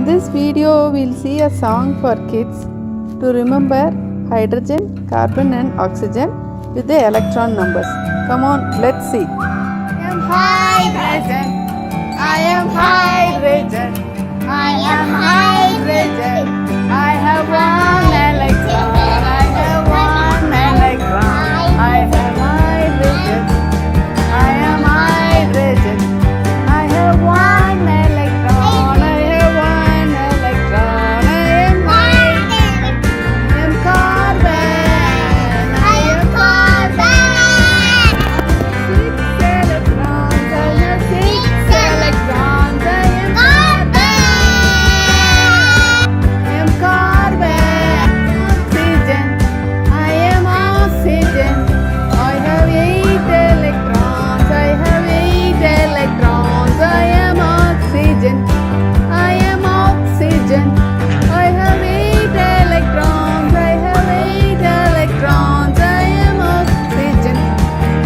this video, we'll see a song for kids to remember hydrogen, carbon and oxygen with the electron numbers. Come on, let's see. I am hydrogen. I am hydrogen. I am hydrogen. I have one electron. I have one electron. I have hydrogen. I am hydrogen. I have one electron. I have one electron. I am hydrogen. I am carbon. I am carbon. Six electrons. I have six electrons. I am carbon. I am carbon. Oxygen. I am oxygen. I have 8 electrons. I have 8 electrons. I am oxygen. I am oxygen. I have 8 electrons. I have 8 electrons. I am oxygen.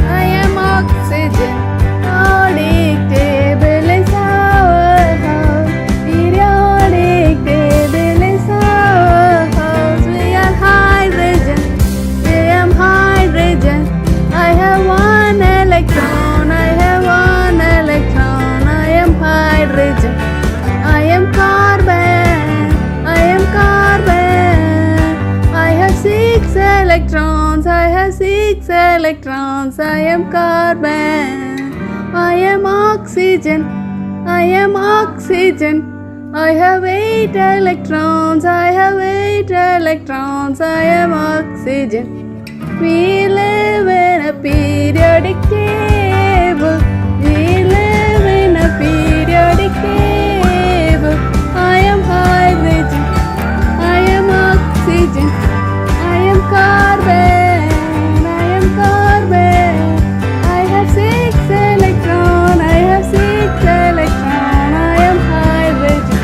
I am oxygen. Periodic table is our house. Periodic table is our house. We are hydrogen. We am hydrogen. I have one electron. I have one electron. I am hydrogen. I am carbon. I am carbon. I have 6 electrons. I have 6 electrons. I am carbon. I am oxygen. I am oxygen. I have 8 electrons. I have 8 electrons. I am oxygen. We live in a periodic table. We live in a periodic table. I am hydrogen. I am oxygen. I am carbon. I am carbon. I have 6 electrons. I have 6 electrons. I am hydrogen.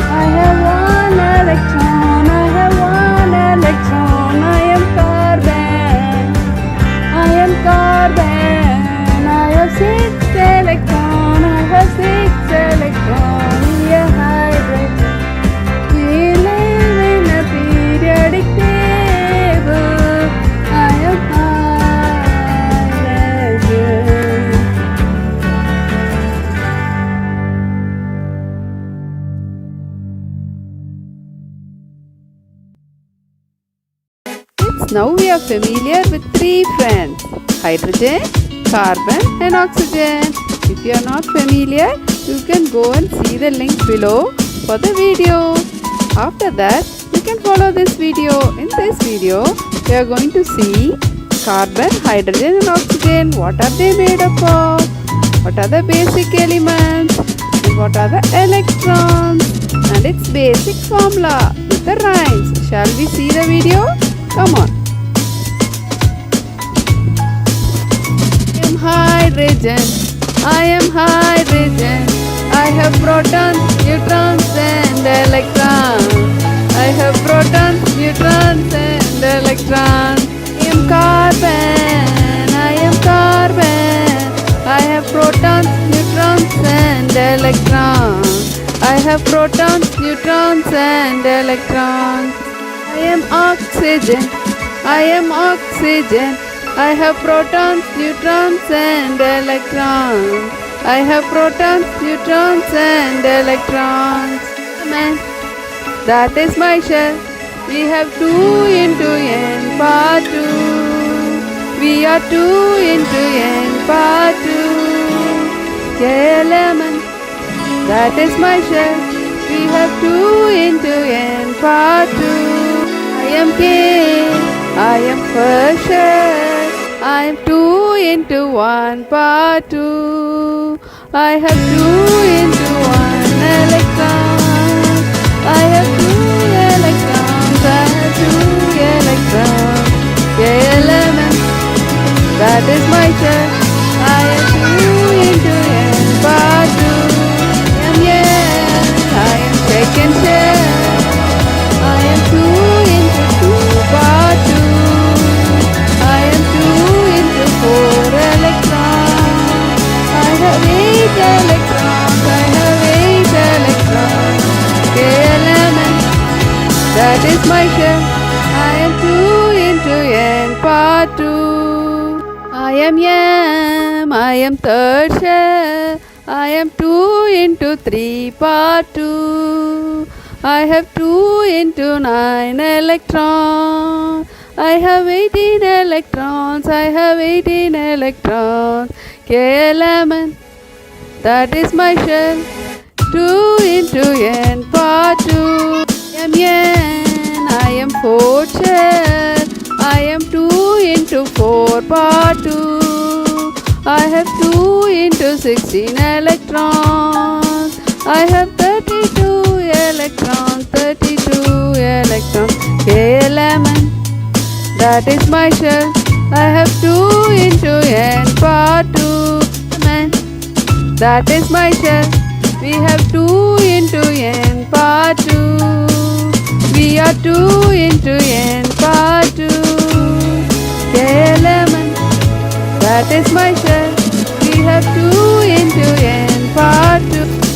I have 1 electron. I have 1 electron. I am carbon. I am carbon. I have 6 electrons. I have 6 electrons. We are hydrogen. We live in a periodic table. I am hydrogen. Now we are familiar with 3 friends: hydrogen, carbon and oxygen. If you are not familiar, you can go and see the link below for the video. After that, you can follow this video. In this video, we are going to see carbon, hydrogen and oxygen. What are they made up of? What are the basic elements? And what are the electrons? And its basic formula with the rhymes. Shall we see the video? Come on. Hydrogen. I am hydrogen. I have protons, neutrons and electrons. I have protons, neutrons and electrons. I am carbon. I am carbon. I have protons, neutrons and electrons. I have protons, neutrons and electrons. I am oxygen. I am oxygen. I have protons, neutrons and electrons. I have protons, neutrons and electrons. Man, that is my shell. We have 2 into n power 2. We are 2 into n power 2. KLMN, that is my shell. We have 2 into n power 2. I am K. I am first shell. I am 2 into 1 power 2. I have 2 into 1 electrons. I have 2 electrons. I have 2 electrons. KLMN, that is my shell. I am 2 into n power 2. I am second shell. I am 2 into 2 power 2. I am 2 into 4 electrons. I have 8 electrons. I have 8 electrons. that is my shell. I am 2 into n part 2. I am M, I am third shell. I am 2 into 3 part 2. I have 2 into 9 electrons. I have 18 electrons. I have 18 electrons. KLMN, that is my shell. 2 into n part 2. I am n, I am 4 shell. I am 2 into 4 part 2. I have 2 into 16 electrons. I have 32 electrons, 32 electrons. KLMN, that is my shell. I have 2 into n part 2. That is my shell. We have 2 into n part 2. We are 2 into n part 2. KLMN, that is my shell. We have 2 into n part 2.